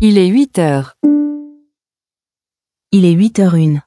Il est 8 heures. Il est 8h01.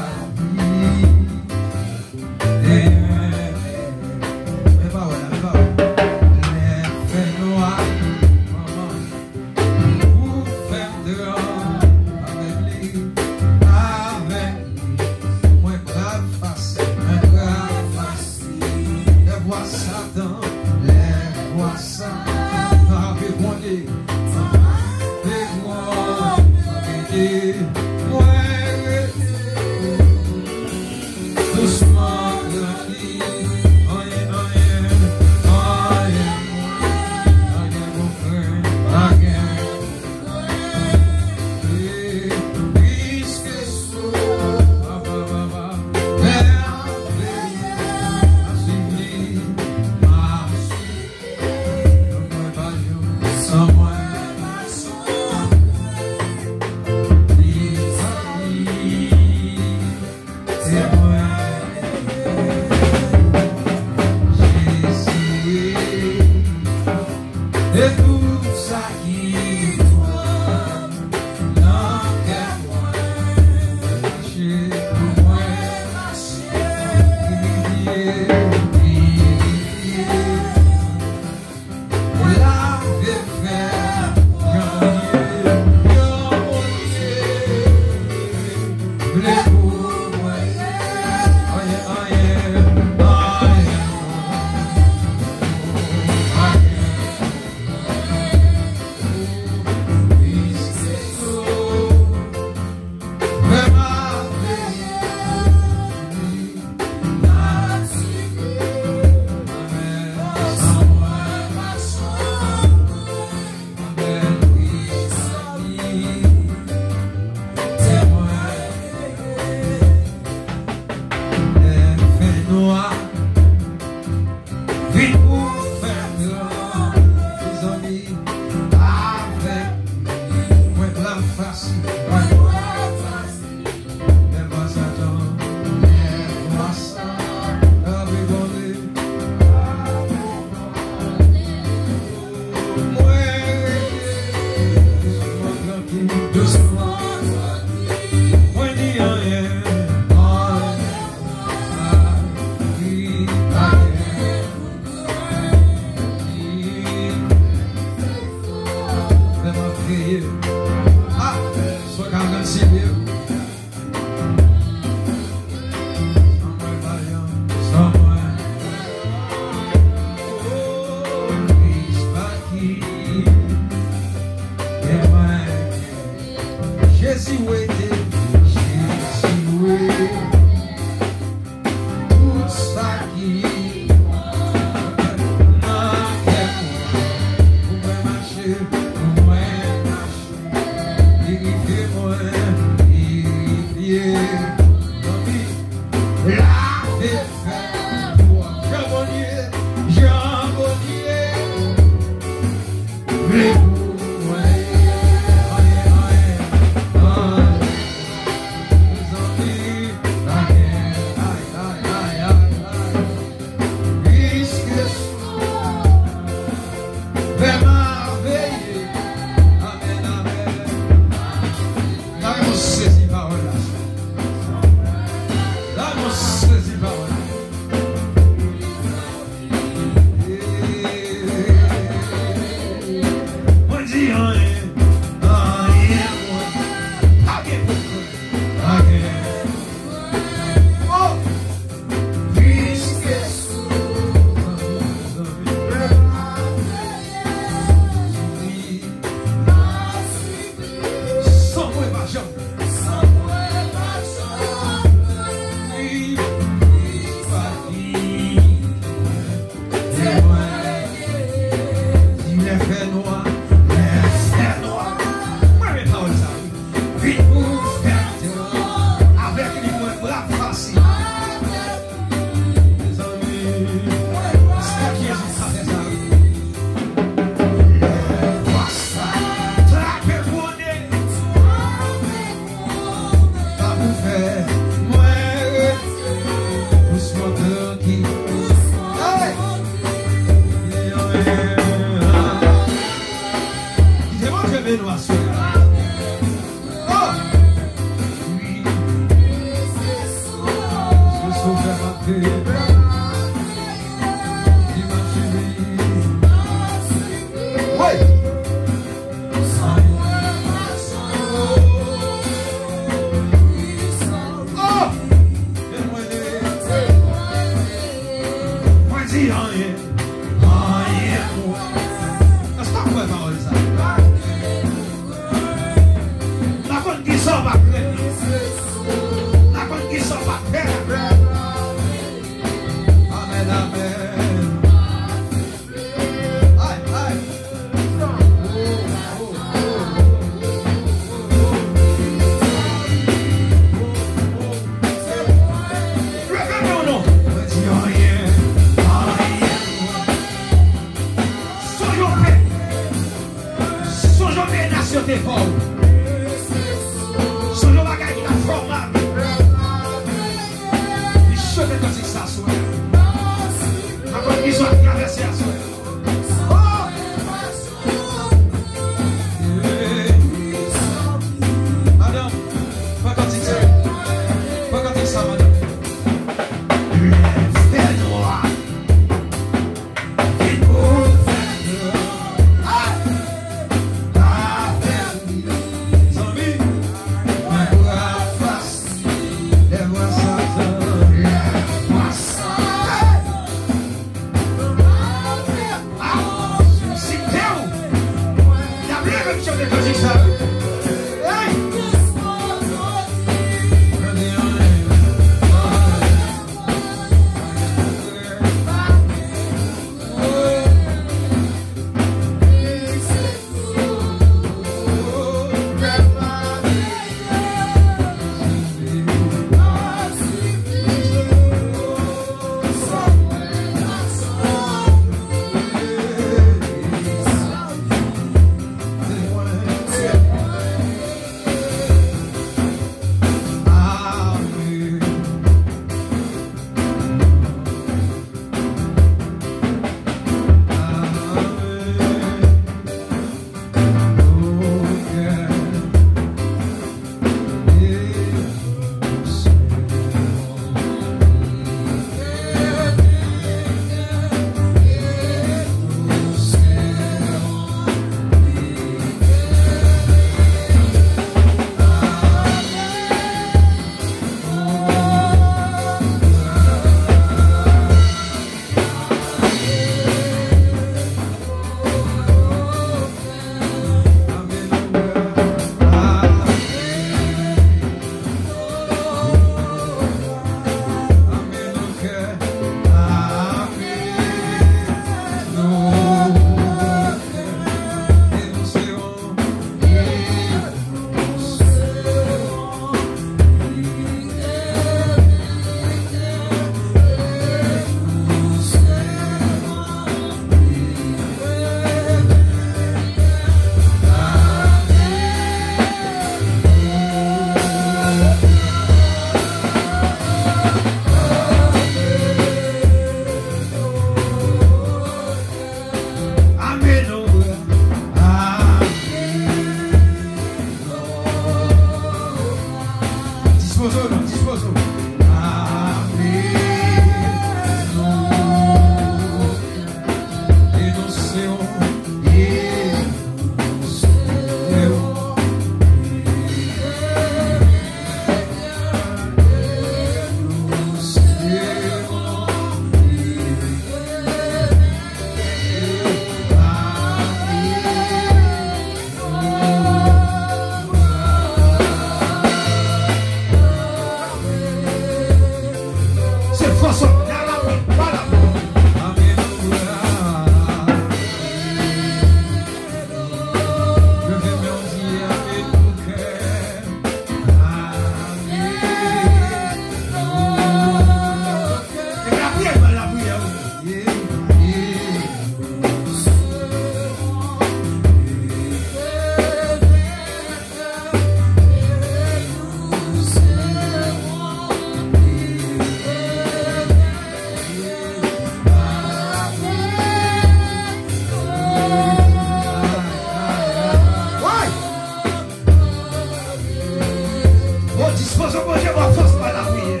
force, bon Dieu, bon force par la prière.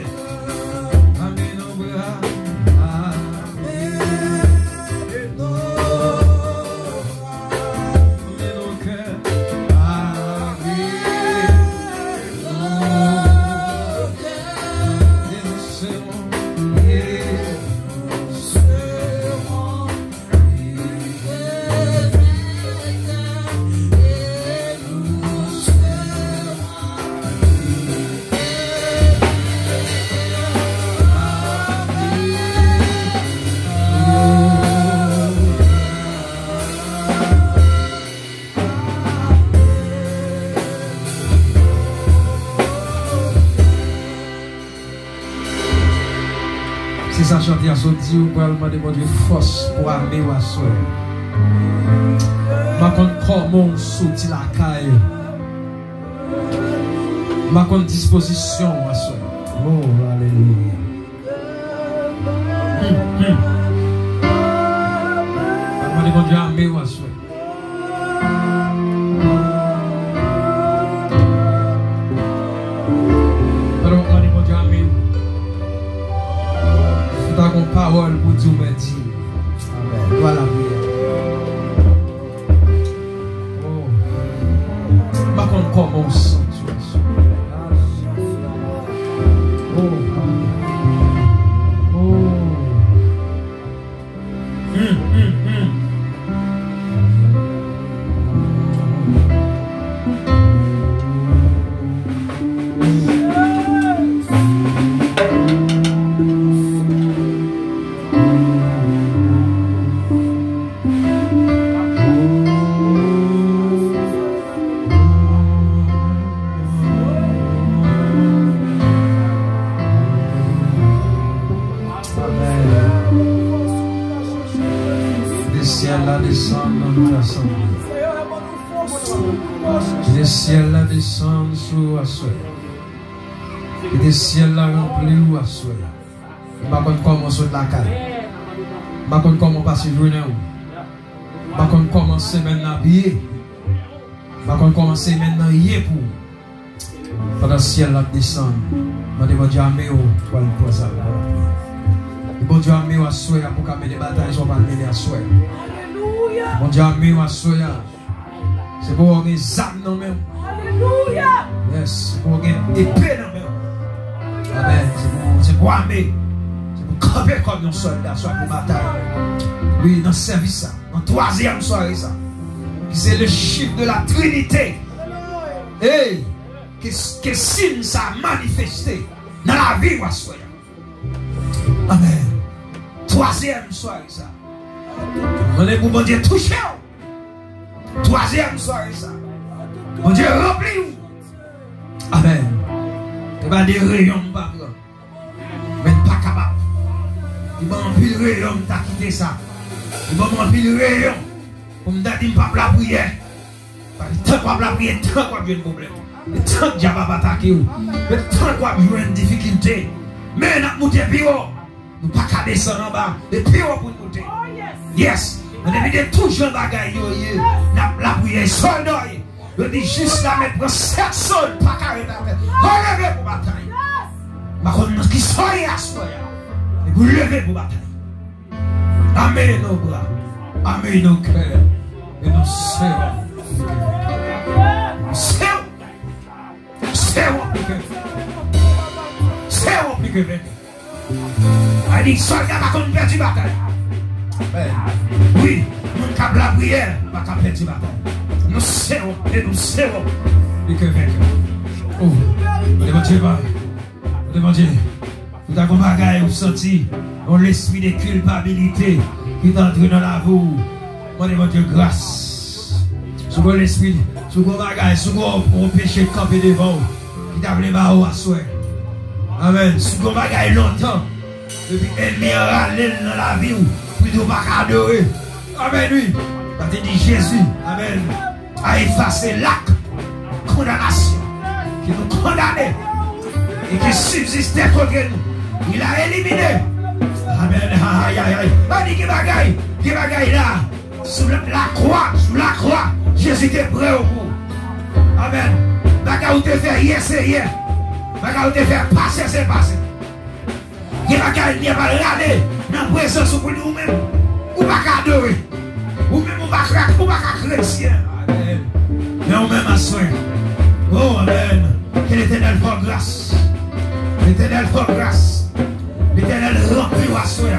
Ça chanter à ce dit ou pour demander mon Dieu force pour amener à soi. Ma compte comment sortir la caille. Ma compte disposition à soi. Oh alléluia. Demander mon Dieu amener à soi. Parole pour Dieu me dit. Amen. Voilà. Oh. Par contre, commence. Oh. Oh. Les ciels là descendent sur la soie. Et les ciels là remplis ou à soie. Je ne sais pas comment sauter la caille. Je ne sais pas comment passer le journée. Je ne sais pas comment commencer maintenant à habiller. Je ne sais pas comment commencer maintenant à y pour. Pendant le ciel là descend. Je demande Dieu à m'aider pour aller pour ça. Bon Dieu à m'aider à soie pour qu'on ait des batailles, ils sont pas mêlés à soie. Bon Dieu à m'aider à soie. C'est pour avoir des âmes dans même. Alléluia. Yes, c'est pour avoir des épées dans même. Amen. C'est pour armer. C'est pour camper comme un soldat, soit pour bataille. Oui, dans ce service, dans le troisième soirée, ça. C'est le chiffre de la Trinité. Et que signe ça a manifesté dans la vie, moi, soyez. Amen. Troisième soirée, ça. On est pour bon Dieu toucher. Troisième soirée ça. Mon Dieu rempli vous. Amen. Il va des rayons pas prendre. Mais pas capable. Il va remplir le rayon t'as quitté ça. Il va remplir le rayon. Pour me dire pas la prière. Tant qu'on la prière, tant qu'on a un problème. Tant que Dieu va attaquer vous. Tant qu'on a une difficulté. Mais nous monter plus haut. Nous pas qu'à descendre en bas. Et plus haut pour nous monter. Yes. On évite toujours bagaille la prière soldat. Je dis juste là mais prend 7 soldats pas carré relevez pour bataille. Ma connaissance qui soyez à soi. Et vous levez pour bataille. Amen nos bras. Amen nos cœurs. Et nos sœurs. C'est plus que elle dit soldat va qu'on perd du bataille. Oui, nous avons la prière, nous avons perdu la bataille. Nous serrons et nous serrons. Et que vainqueur. Oh, nous devons Dieu, nous devons Dieu. Nous avons bagaille, nous senti dans l'esprit de culpabilité qui est entré dans la boue. Nous devons Dieu grâce. Sur l'esprit, sur le bagaille, sur le péché campé devant, qui t'a appelé Bao à souhait. Amen. Sur le bagaille longtemps, depuis ennemi râler dans la vie. Plutôt pas adorer. Amen, oui. Quand tu dis Jésus, Amen, a effacé l'acte de condamnation qui nous condamnait et qui subsistait contre nous. Il a éliminé. Amen. Aïe, aïe, aïe. On dit qui bagaille là. Sous la croix, Jésus était prêt au bout. Amen. Bagaille où te fait yes et yes. Bagaille te faire passer, c'est passer. Il va gagner, il va regarder dans la présence pour nous-mêmes. Ou pas adorer. Ou même ou pas chrétien. Amen. Mais on même à soin. Oh, amen. Que l'Éternel fasse grâce. L'Éternel fasse grâce. L'Éternel remplit à soi.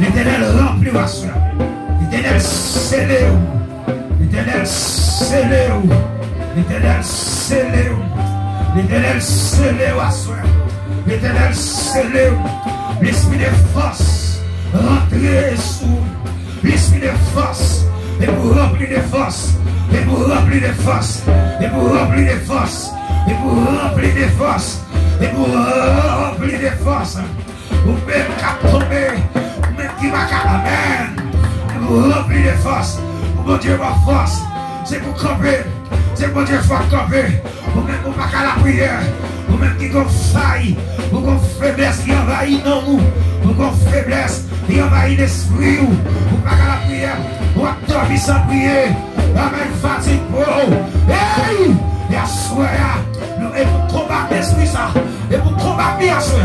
L'Éternel remplit à soi. L'Éternel scellé. L'Éternel scellé. L'Éternel scellé. L'Éternel scellé à soi. L'Éternel scellé. L'esprit de force. Rentrez sous. L'esprit de force. Et pour remplir de force. Et pour remplir de force. Et pour remplir de force. Et pour remplir de force. Et pour remplir de force. Ou même qu'à tomber. Ou même qui va qu'à amen. Et pour remplir de force. Mon Dieu ma force. C'est pour camper. C'est pour Dieu faut camper. Ou même pour pas qu'à la prière. Ou même qui ont failli. Ou qu'on faiblesse qui envahit dans nous. Ou qu'on faiblesse qui envahit l'esprit. Ou pas qu'à la prière. Ou à dormir sans prier. Amen fatigue pour. Hey! Et à soi. Et pour combattre l'esprit ça. Et pour combattre à soi.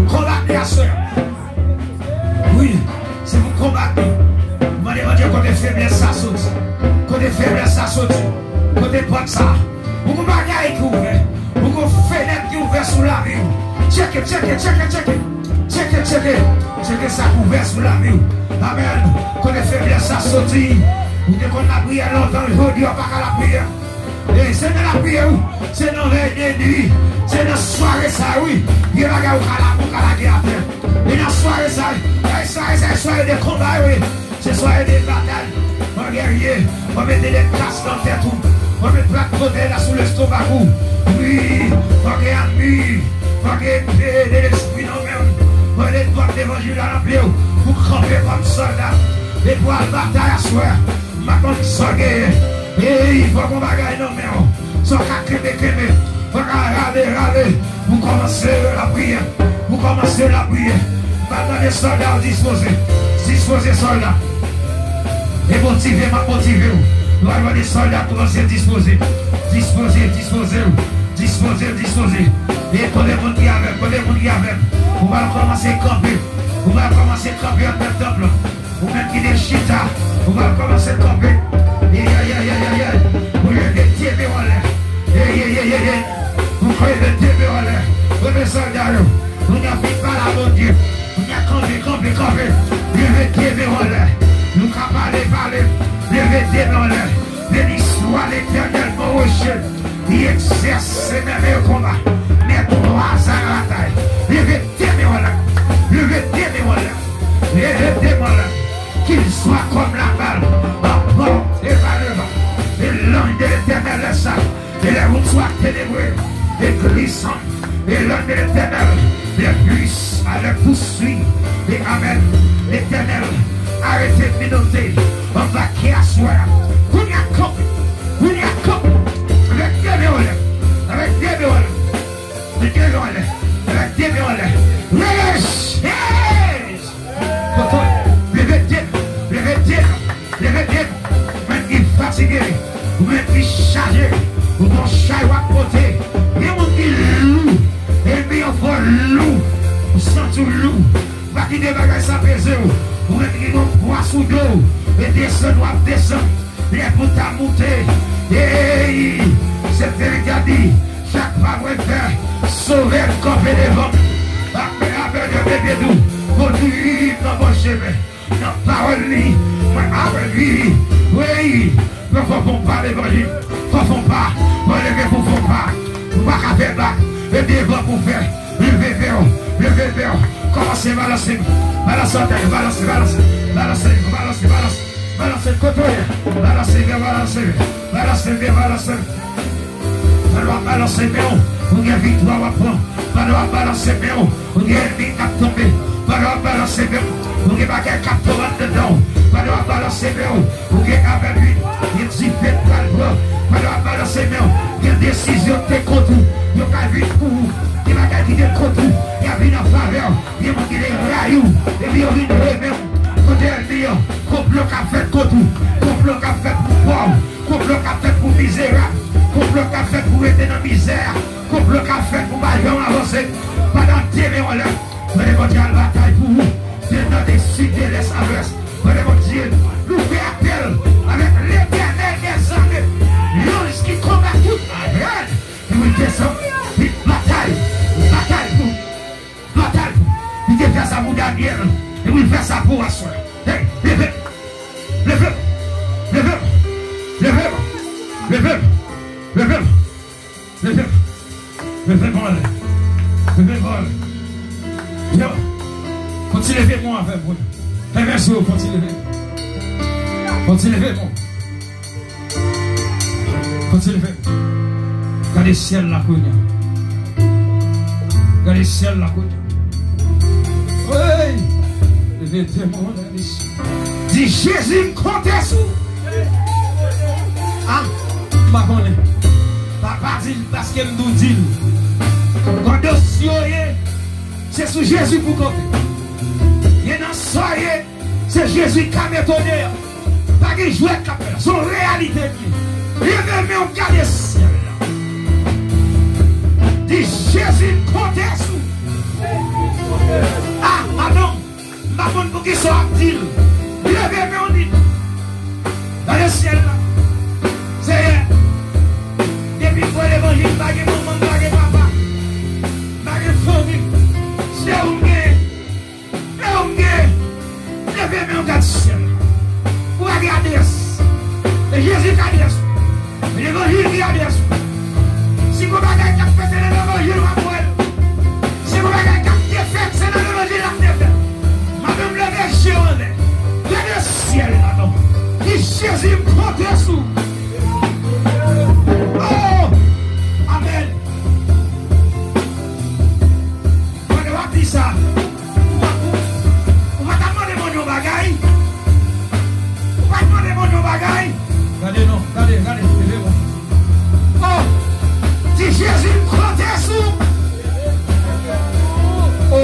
Combattre à soi. Oui, c'est pour combattre. Vous m'avez dit côté faiblesse ça saute. Côté faiblesse ça saute. Côté porte ça. Vous avez bagaille qui ouvert. Vous avez fenêtre qui ouvert sous la vie. Check it. Check ça ouvert sous la vie. Amen. Côté faiblesse ça saute. Vous avez qu'on a prié longtemps. Aujourd'hui on va pas la prière. Et c'est dans la prière. C'est dans les nuits. C'est dans la soirée ça oui. Il y a la guerre. Et dans la soirée ça. C'est soirée de combat, oui. C'est soirée de bataille. On guerrier, on met des casques dans la tête. On met plein de côté là sous l'estomac. Oui, on regarde lui. On regarde de l'esprit dans le même. On est de l'évangile à l'empire. Pour camper comme soldat. Et pour la bataille à soi. Maintenant, sans guerre. Et il faut qu'on bagaille dans le même. Sans qu'à faut râler. Vous commencez la prière. Vous commencez la prière. Maintenant les soldats disposés soldats. Et motivez. Nous avons des soldats commencer à disposer. Et pour les gens qui avaient, on va commencer à camper. On va commencer à camper en même temple. Ou même qui des chita, on va commencer à camper. Vous levez des pieds en l'air. Vous levez des pieds en l'air. Vous les soldats, vous n'avez pas la bonne Dieu. Nous avons campé. Levez tes mains en l'air. Nous avons parlé. Levez tes mains en l'air. Béni soit l'Éternel, mon rocher. Il exerce ses merveilleux combats. Mais trois à la taille. Levez tes mains en l'air. Levez tes mains en l'air. Qu'il soit comme la balle. Emporté par le vent. Et l'ange de l'Éternel est sale. Et les routes soient ténébreuses et glissantes. Et l'ange de l'Éternel les puisse à le poursuivre. Et amen. L'Éternel, arrêtez de minoter. On va qui à soi. Vous n'y a comme. Avec Dieu de l'air. Avec Dieu de l'air. Levez-vous. Même qui est fatigué. Ou même qui est chargé. Ou ton chat va côté. Et mon qui est lourd. Et bien on fait lourd. Ou sent tout lourd. Pas qui débarque sa pesée. Ou même qui est poids sous dos. Et descend. Les bouts à monter. Et c'est vérité à dire. Chaque pas va faire. Sauver le corps et les vents. Après de bébé doux. Conduire dans mon chemin. Dans parole lui. Avec lui. Oui. Ne faut pas l'évangile. Faut pas. Faut lever pour faut pas. Faut pas faire bac. Et devant pour faire. Levez vers. Commencez à balancer. Balancer le côté. Balancer. Balancer bien. On y a victoire à prendre. Balancer bien. On y a vite à tomber. Balancer bien. On y a pas qu'à tomber dedans. Balancer bien. On y a avec lui. Il dit fait pas le bras. Balancer bien. Il y a décision de contre. Il y a vite pour vous. Il va quitter contre. Il y a vite en faveur. Il y a qui les railloux. Et puis on vient de même. Côté elle complot qu'a fait contre. Complot qu'a fait pour pauvre. Complot qu'a fait pour misérable. misère, coupe le café pour pas avancer. Pendant des on l'a. Prenez votre bataille pour vous. Dans des cités, les saveurs. Prenez votre Dieu. Nous fait appel avec l'éternel des armées. L'ange qui combat tout. Amen. Et vous descendez. Bataille. Il te fait ça pour Daniel. Et vous fait ça pour Assoir. Hey, levez. Yo, continuez moi avec vous. Merci, continuez moi. Continuez. Regardez le ciel là, regardez le ciel là, oui. Levez-moi là, dis Jésus compte sous. Ah, pas dit parce qu'elle nous dit. Quand dossier c'est sous Jésus pour compter. Il y a dans soirée, c'est Jésus qui a métonné. Pas de jouet qui a fait. Son réalité. Il y a même un cas de ciel. Dit Jésus compte sous. Ah non. Ma bonne pour qui soit dit. Il y a même un dit. Dans le ciel là. C'est depuis pour l'évangile, pas de maman, pas de papa, pas de famille. C'est un gars. Levez mes gars du ciel. Pour regarder ça. Et Jésus regarde ça. L'évangile regarde ça. Si vous regardez qui a fait l'évangile, si vous regardez qui a fait, c'est dans l'évangile qui a fait. Madame levez chez on. Il y a le ciel là-dedans. Et Jésus compte sous. Oh! Amen. On va dire ça. On va demander mon bagaille. On va demander mon bagaille. Regardez, non. Regardez. Oh! Si Jésus compte sous. Oh!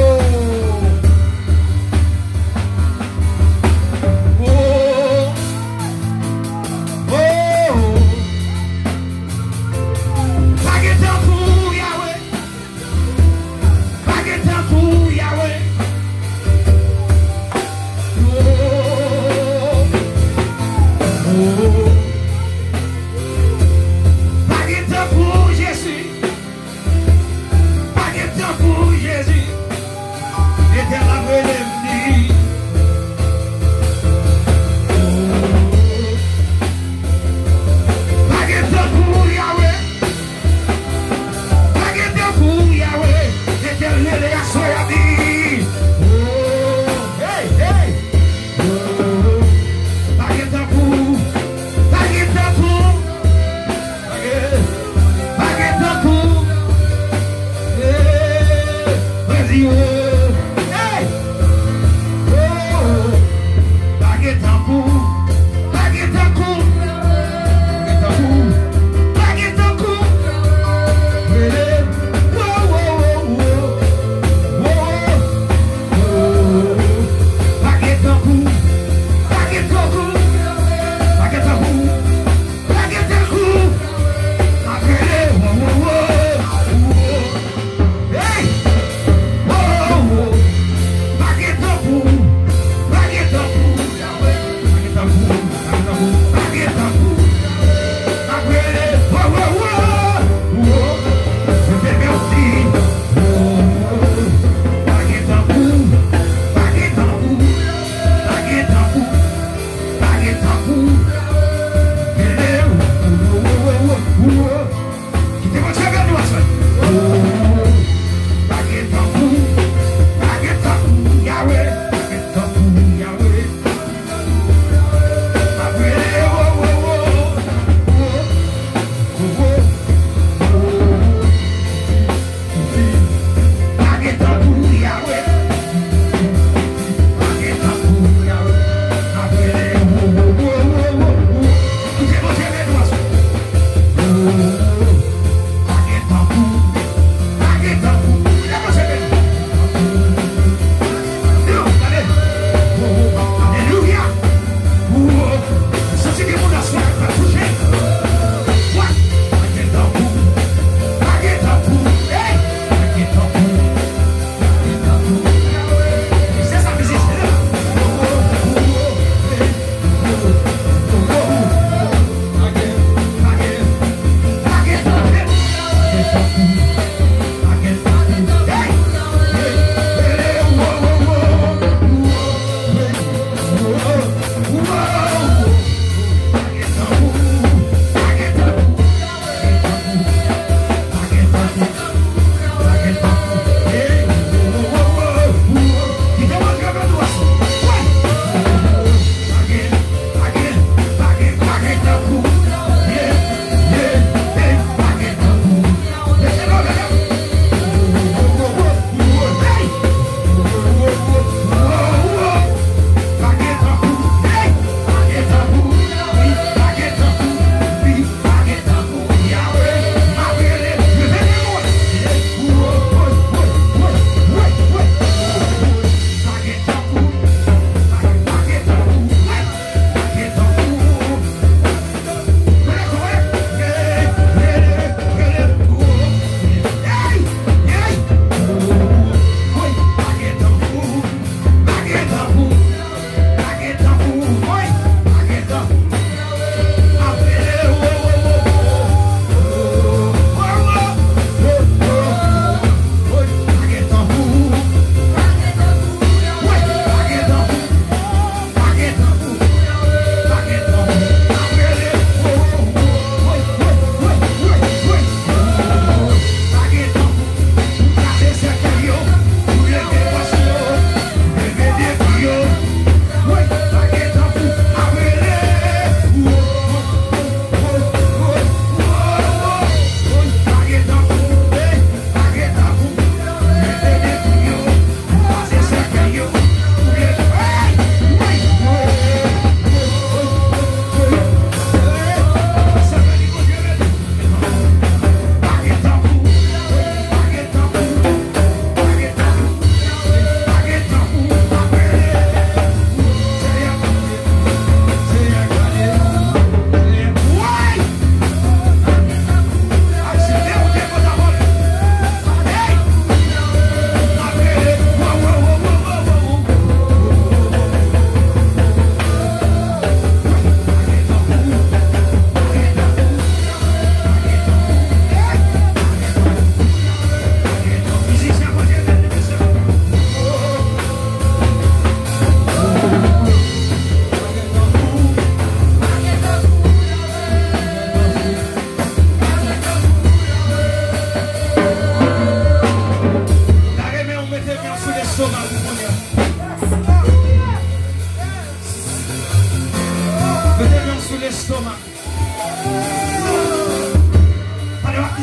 Oh!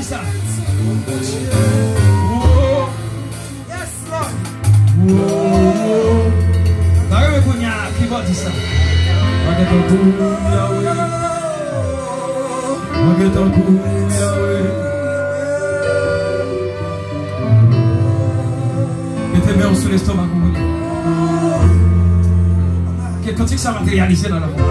ça. Yes, Lord. D'ailleurs, il y a qui va dire ça. Mettez bien sous l'estomac. Quand est-ce que ça matérialisé dans la voix?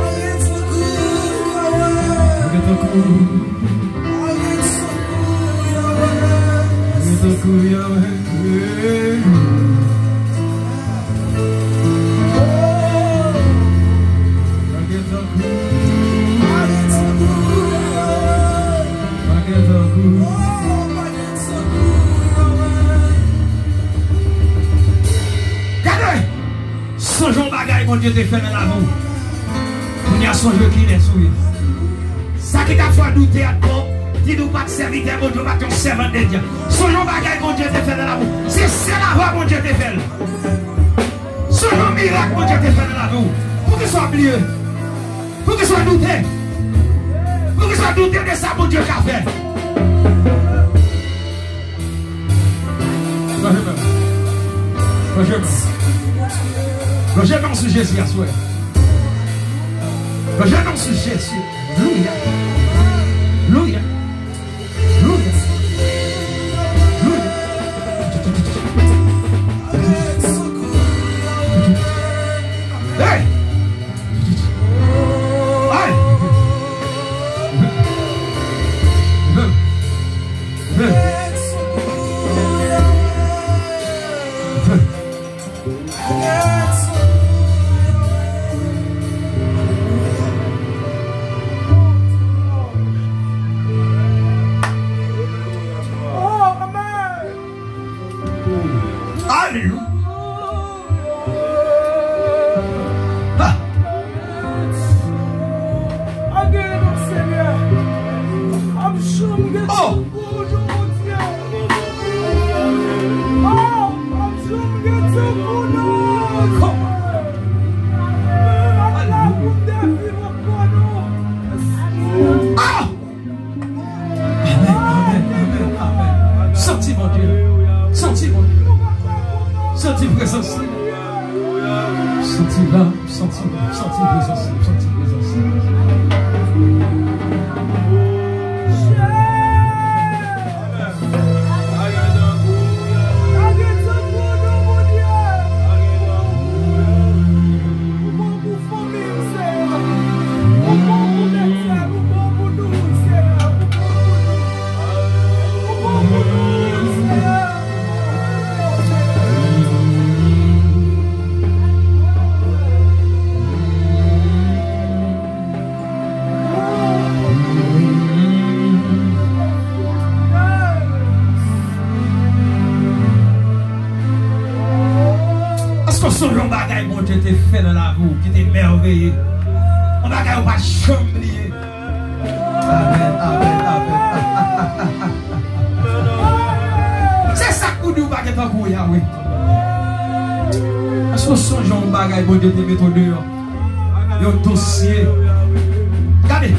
Songeons bagaille, mon Dieu, te fait dans la boue. On y a songé qui est souillé. Ça qui t'a fait douter à toi, dis-nous pas de serviteur, mon Dieu, pas ton servant de Dieu. Songeons bagaille, mon Dieu, te fait dans la boue. C'est la voix, mon Dieu, te fait. Songeons miracle, mon Dieu, te fait dans la boue. Pour qu'il soit oublié. Pour qu'il soit douté. Pour qu'il soit douté de ça, mon Dieu, qu'a fait. Je n'en suis Jésus à souhait. Je n'en suis Jésus. Louia. Louia. Louia. Louia. Hey! Hey! On va gagner pas chambrier. Amen, amen, amen. C'est ça que nous va gagner pour Yahweh. Est-ce que songe un bagage bon Dieu te met au dehors? Un dossier. Regardez.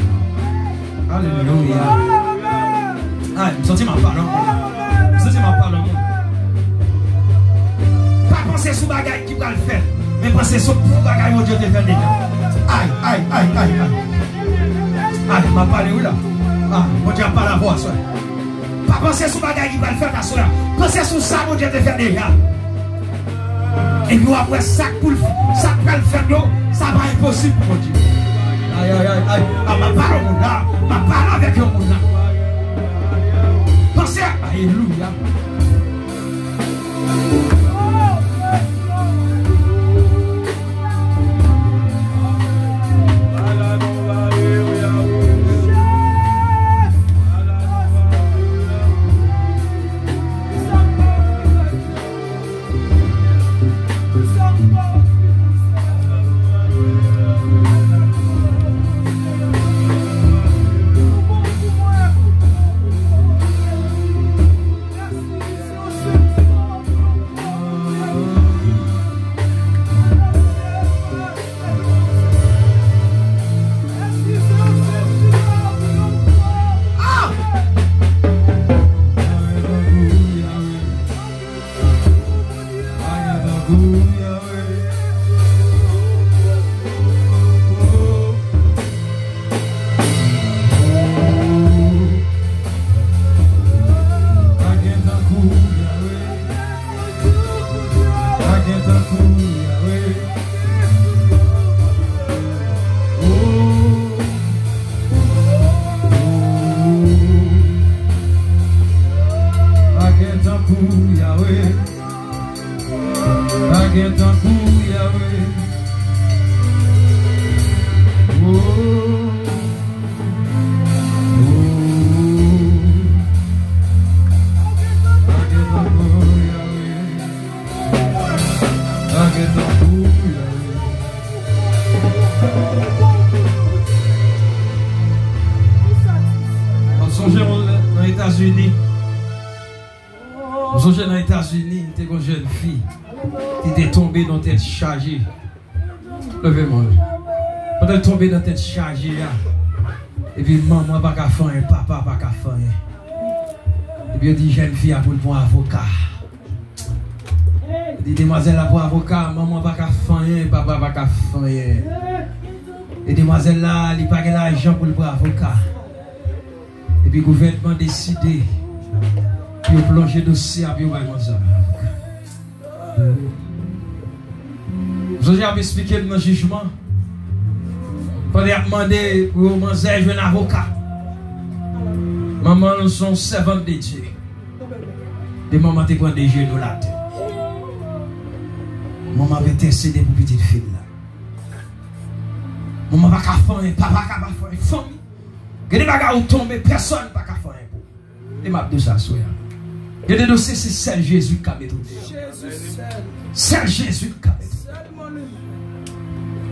Alléluia. Ah, je sens ma parole. Je sens ma parole. Pas penser sur bagage qui va le faire. Mais pensez sur pour bagage mon Dieu te fait déjà. Aïe, aïe, aïe, aïe, aïe. Aïe, ma parole où là? Ah, mon Dieu a pas la voix, ça. Pas penser sur bagage qui va le faire ta soeur. Pensez sur ça mon Dieu te fait déjà. Et nous après ça pour le ça va le faire nous, ça va être impossible mon Dieu. Aïe, aïe, aïe, aïe. Ah, ma parole mon là, ma parole avec le monde là. Pensez, alléluia. coup, Yahweh. Pas de temps coup, Yahweh. Oh, oh. Pas de temps coup, Yahweh. Pas de temps coup, Yahweh. Songez dans les États-Unis. Songez dans les États-Unis, il y a une jeune fille qui était tombée dans la tête chargée. Levez-moi. Quand elle est tombée dans la tête chargée, et puis maman n'a pas qu'à faire, papa n'a pas qu'à faire. Et puis elle dit jeune fille pour un avocat. Elle dit demoiselle pour avocat, maman n'a pas qu'à faire, papa n'a pas qu'à faire. Et demoiselle là, elle n'a pas l'argent pour le avocat. Et puis le gouvernement a décidé de plonger le dossier à ça. J'ai expliqué dans le jugement. Quand il a demandé pour manger un avocat. Maman, nous sommes servantes de Dieu. Et maman te prend des genoux là. Maman avait intercédé pour petite fille là. Maman va faire, papa va faire, famille. Il y a des bagages où tomber, personne ne peut faire un peu. Et ma deux ça, soya. Il y a des dossiers, c'est seul Jésus qui a mis tout. Seul Jésus qui a mis tout.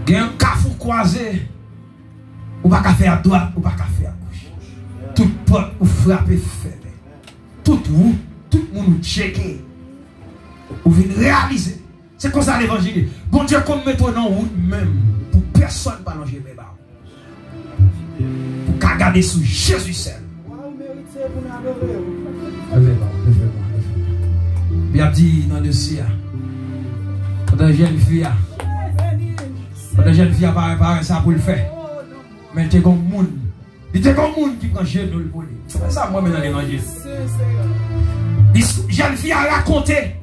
Il y a un cafou croisé. Ou pas qu'à faire à droite, ou pas qu'à faire à gauche. Toute porte ou frapper fermée. Tout le monde checké. Ou vient réaliser. C'est comme ça l'évangile. Bon Dieu, comme mettre dans route même. Pour personne ne pas longer mes barres. Pour qu'à garder sous Jésus seul. Bien dit dans le dossier. Quand la jeune fille a préparé ça pour le faire. Mais il y a un monde. Il y a un monde qui prend genou pour lui. C'est ça moi dans l'évangile. La jeune fille a raconté.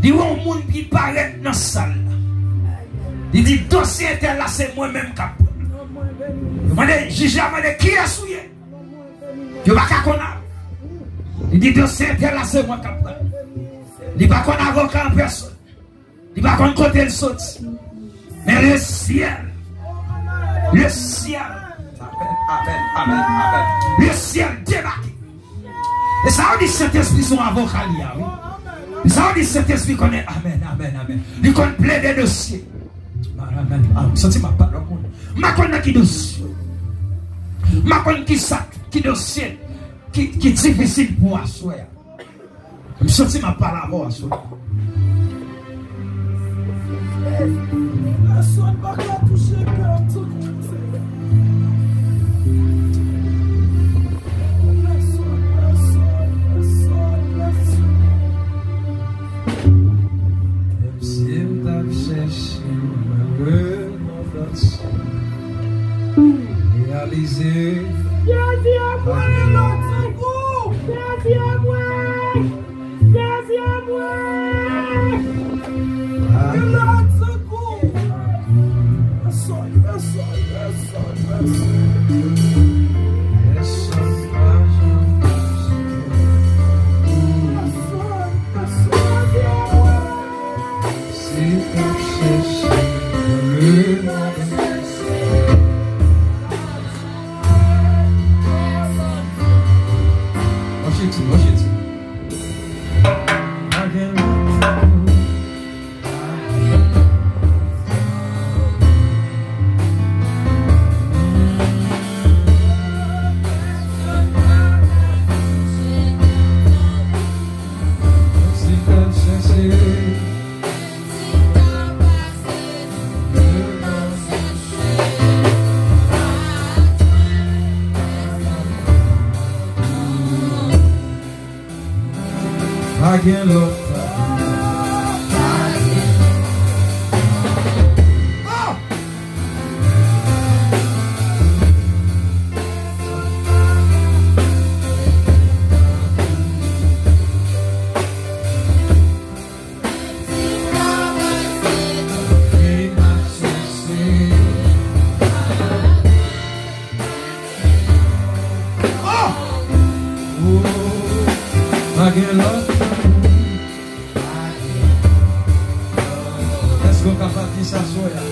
Il y a un monde qui paraît dans la salle. Il dit dossier tel là c'est moi-même qui apprends. Je demande qui est souillé. Je ne sais pas qu'on a. Il dit dossier tel là c'est moi qui apprends. Il ne dit pas qu'on a avocat en personne. Il ne dit pas qu'on côté le saut. Mais le ciel. Le ciel. Amen. Le ciel débarque. Et ça on dit Saint-Esprit son avocat. Et ça on dit Saint-Esprit connaît. Amen. Il connaît plein de dossiers. Amen. Senti ma parole. Ma connaît qui dossier. Ma connaît qui dossier. Qui difficile pour asseoir. Je senti ma parole asseoir. Personne ne va toucher cœur tout. Réaliser. Again, Lord. Baguette l'autre. Est-ce qu'on peut dire ça, soya?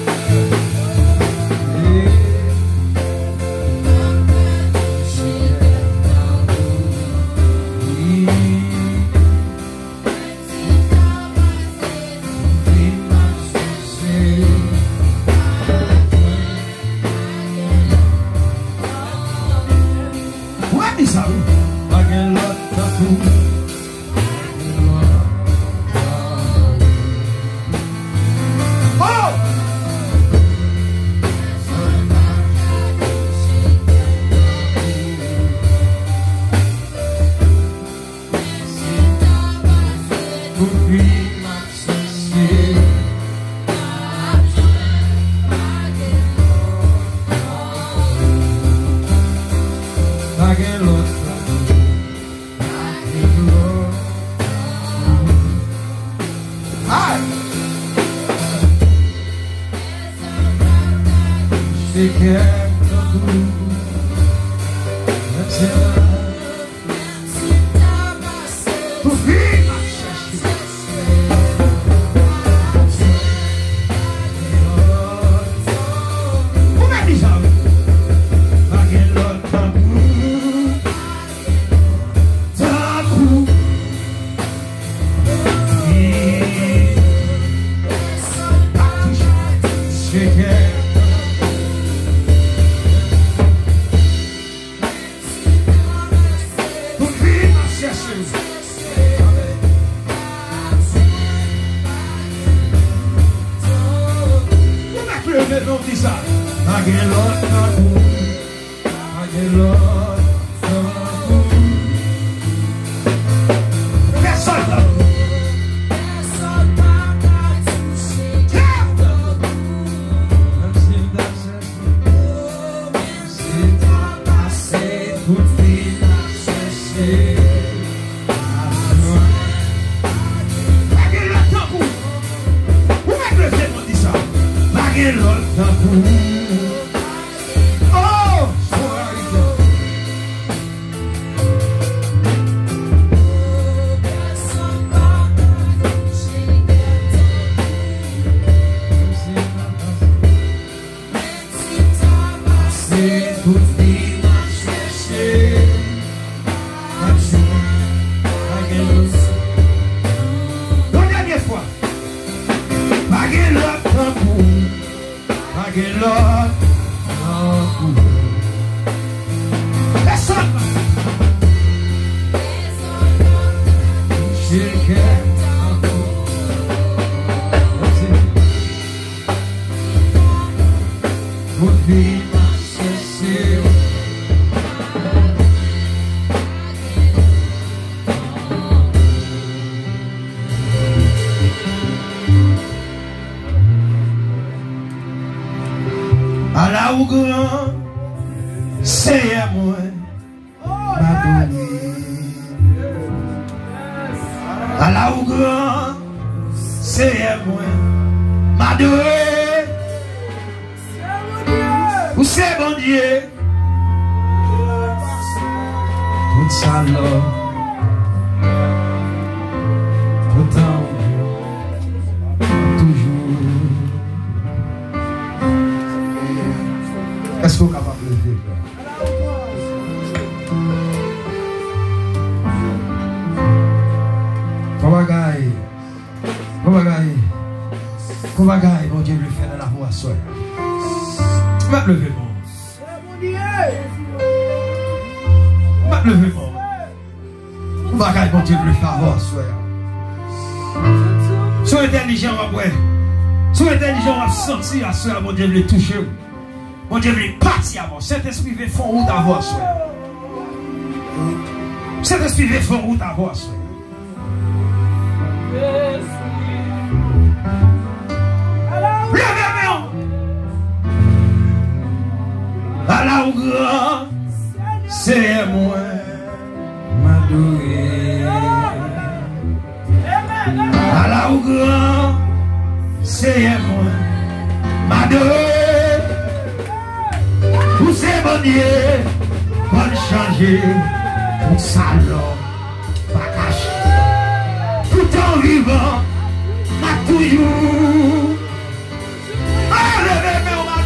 Mon Dieu le fait dans la voix seule. Va lever mon. Va lever mon. Bagaille mon Dieu le fait avant seule. Sois intelligent après. Sois intelligent à sentir à seule. Mon Dieu le toucher. Mon Dieu le partir avant. Cet esprit veut faire route à voir seule. Cet esprit veut faire route à voir seule. À la ou grand, c'est moi, m'adoué. À la ou grand, c'est moi, m'adoué. Pour ces bon Dieu, pour changer, pour salon, pas cacher. toujours. Levez mes mains.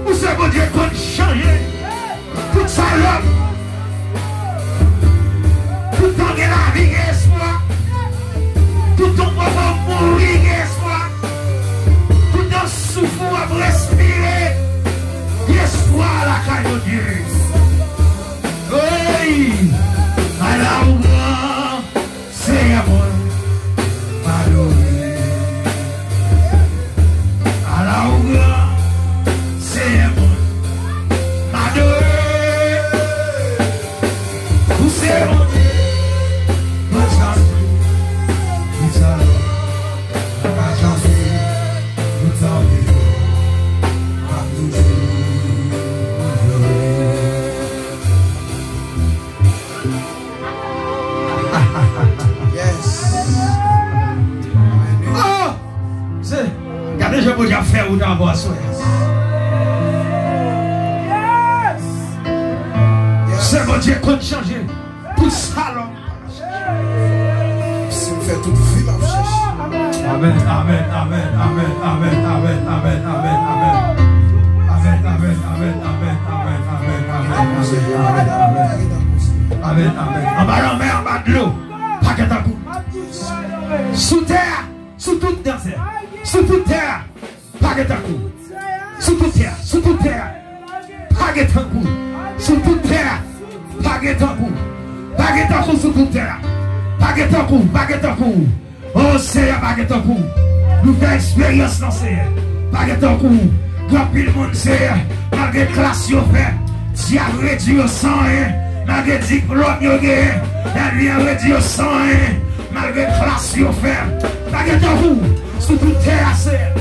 Où c'est bon Dieu qu'on change toute sa l'homme. Tout ton la vie espoir. Tout ton moment mourir espoir. Tout ton souffle à respirer. Espoir la caille de Dieu. Oui, à la roi, c'est à moi, malheureux. À la roi, c'est à moi, malheureux. Où c'est mon Dieu, mon chance, tout ça, ma chance, tout ça, ma toujours. Regardez, je peux déjà faire ou d'avoir soin. C'est mon Dieu qu'on change. Tout ça là. Si vous faites toute vie, ma cherche. Amen, amen, amen, amen, amen, amen, amen, amen, amen. Amen, amen, amen, amen, amen, amen, amen, amen. En bas de la mer, en bas de l'eau. Paquet à coup. Sous terre, sous toute terre. Sous toute terre, paquet à coup. Sous toute terre, paquet à coup. Sous toute terre, paquet à coup. Paquet à coup sous toute terre. Paquet à coup, paquet à coup. Oh, c'est un paquet à coup. Nous faisons expérience dans ces paquet à coup. Quand le monde c'est, malgré classe yo fait, diable réduit au sang, malgré diplôme yo gagné, elle vient réduit au sang, malgré classe yo fait. Paquet à coup. Sous toute terre, c'est.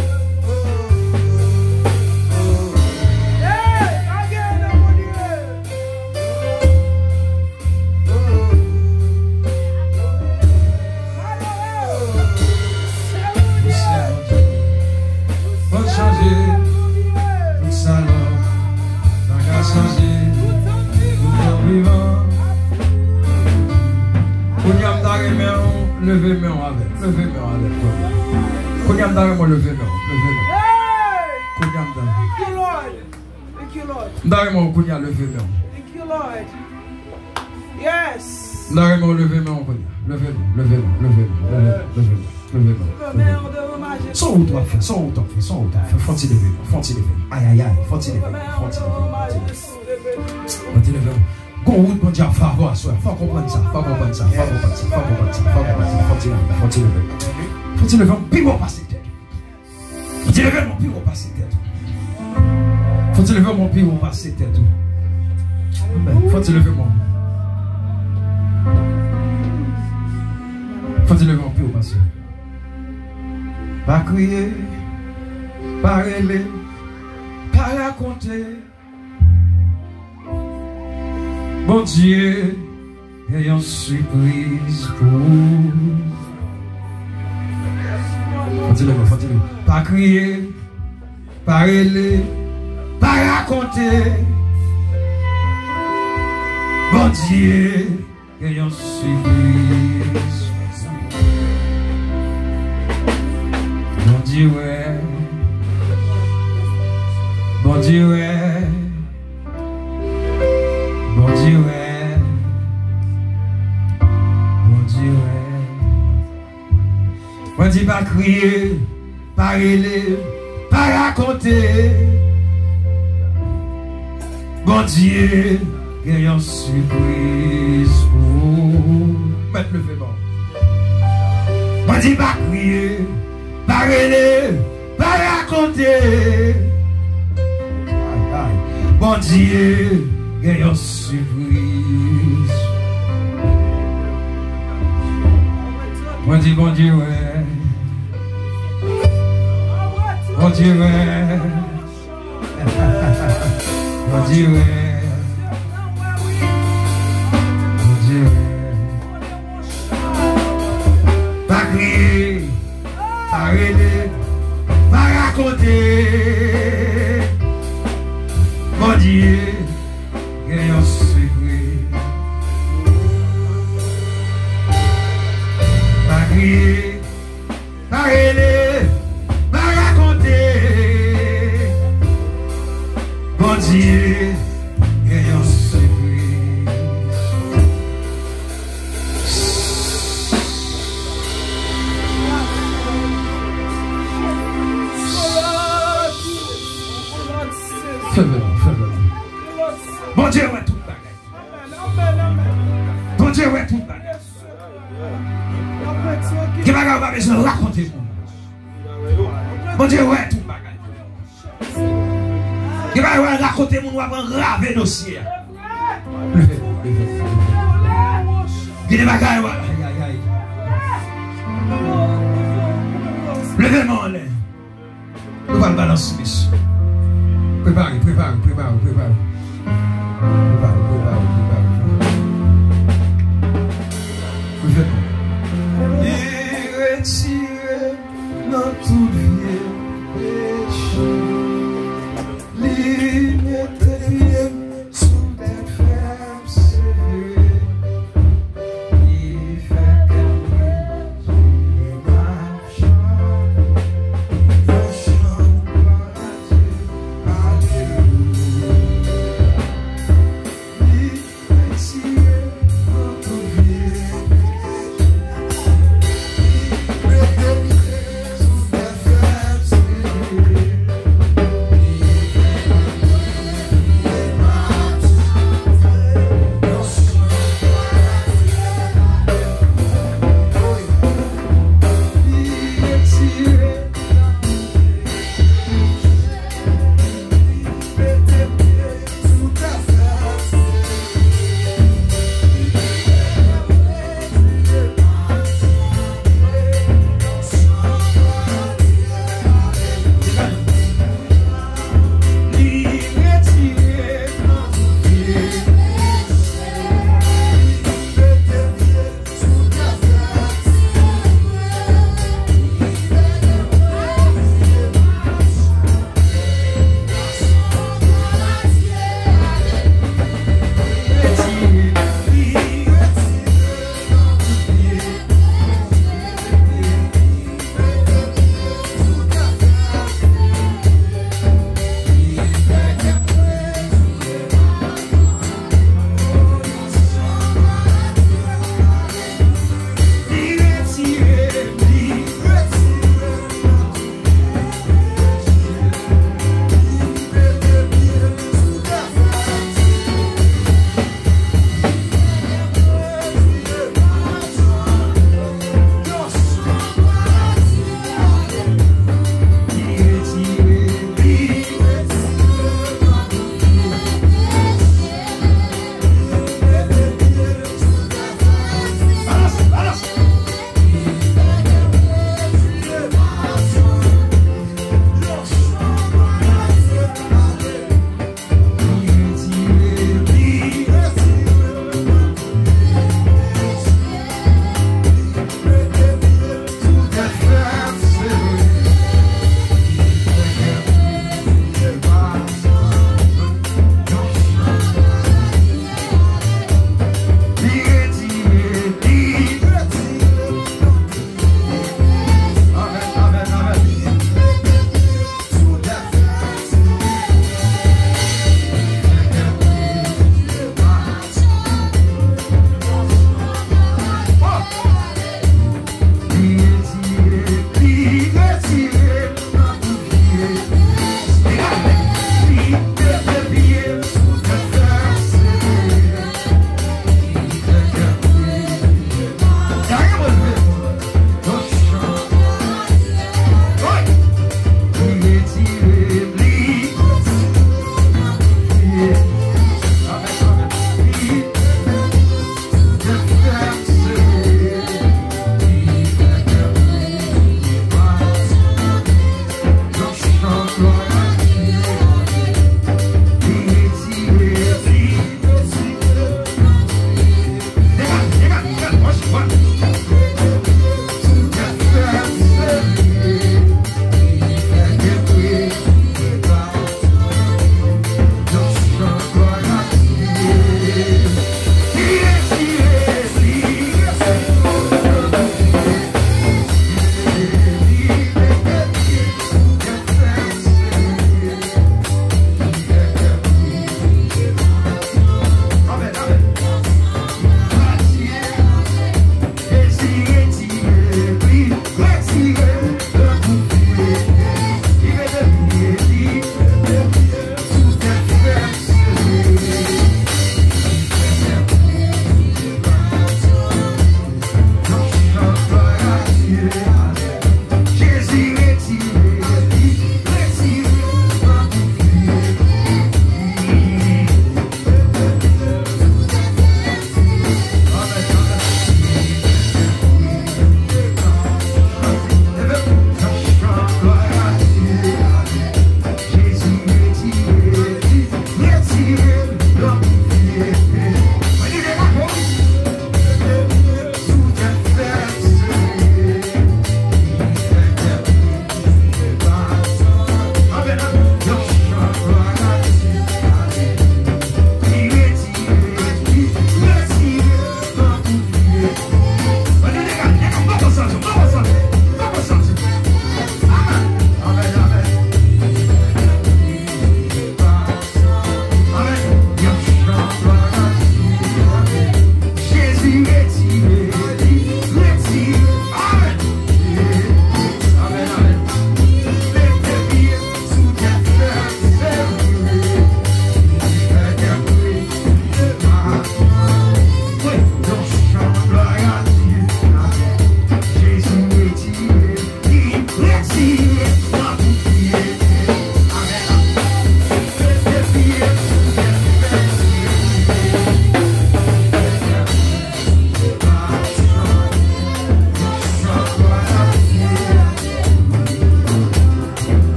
Faut changer, tout ça là, n'a qu'à changer, tout vivant. Pour y avoir lever mes mains avec, lever mes mains avec. Konyam dare mo leve men. Konyam dare. Thank you, Lord. Thank you, Lord. Dare mo konya leve men. Thank you, Lord. Yes. Dare mo leve men konya. Leve men. Son ou toi fait, son ou toi fait. Faut-il lever. Aïe. Faut-il lever. Go route mon Dieu à faveur, faut comprendre ça. Faut lever mon pire au passé tête. Faut-il lever mon pire au passé tête. Faut-il lever mon pire au passé tête. Faut-il lever mon. Faut-il lever mon pire au passé. Pas crier, pas rêver, pas raconter. Bon Dieu, et une surprise pour vous. Faut-il lever. Pas crier, pas rêver, pas raconter. Bon Dieu, et une surprise. Bon Dieu, ouais. Bon Dieu, ouais. Bon Dieu, ouais. Bon Dieu, ouais. Bon Dieu, pas crier, pas rêver, pas raconter. Bon Dieu, il y a une surprise pour. Mettre le fait bon. Bon Dieu, pas crier, pas rêver, pas raconter. Bon Dieu, il y a une surprise. Bon Dieu, ouais. Bon Dieu, ouais. Bon Dieu, ouais. Bon Dieu, ouais. Pas crier, pas rêver, pas raconter. Bon Dieu, il y a un secret. Pas crier, pas rêler, pas raconter. Bon Dieu, il y a un secret. Bon Dieu, ouais, tout le bagage. Bon Dieu, ouais, tout le bagage. Qui va pas besoin de raconter. Bon Dieu, ouais, tout le bagage. Qui va raconter mon va graver dossier. Qui va bagaille, voilà. Levez-moi en l'air. Nous allons balancer. Préparez. Il retire dans tout vieux péché. Ligne terrible sous des fermes sévères. Il fait gagner sur les marchands. Le chant gloire à Dieu. Alléluia. Il retire dans tout vieux péché.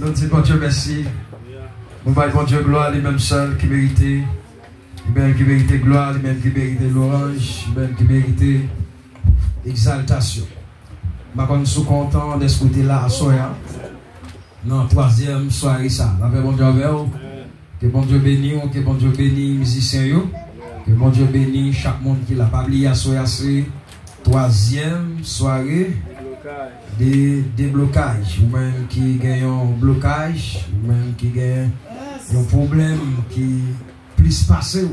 nous disons bon Dieu merci. Nous voyons bon Dieu gloire, lui-même seul qui méritait. Lui-même qui méritait gloire, lui-même qui méritait l'orange, lui-même qui méritait exaltation. Je suis content d'être là à Soya. Non, troisième soirée ça. La paix bon Dieu avec vous. Que bon Dieu bénisse, que bon Dieu bénisse musiciens. Que bon Dieu bénisse chaque monde qui l'a pabliye à Soya. C'est troisième soirée de déblokaj. Ou même qui gagne un blocage, ou même qui gagne un problème qui plus passé.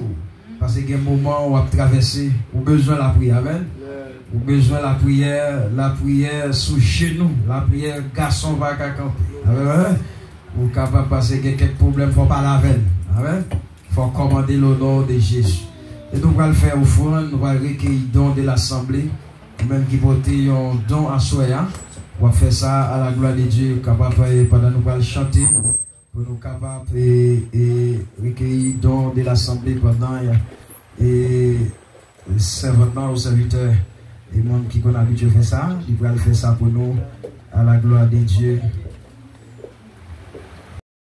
Parce qu'il y a un moment où on a traversé, ou besoin de la prière. Ou besoin de la prière sous chez nous, la prière garçon va camper. Ou capable de passer quelques problèmes, il faut pas la veine. Il faut commander le nom de Jésus. Et nous allons faire offrande, nous allons recueillir don de l'assemblée, même qui porte un don à Soya. On va faire ça à la gloire de Dieu, capable pendant nous allons chanter, pour nous capables de recueillir don de l'assemblée pendant et servant aux serviteurs. Et les gens qui ont l'habitude de faire ça, ils vont faire ça pour nous, à la gloire de Dieu.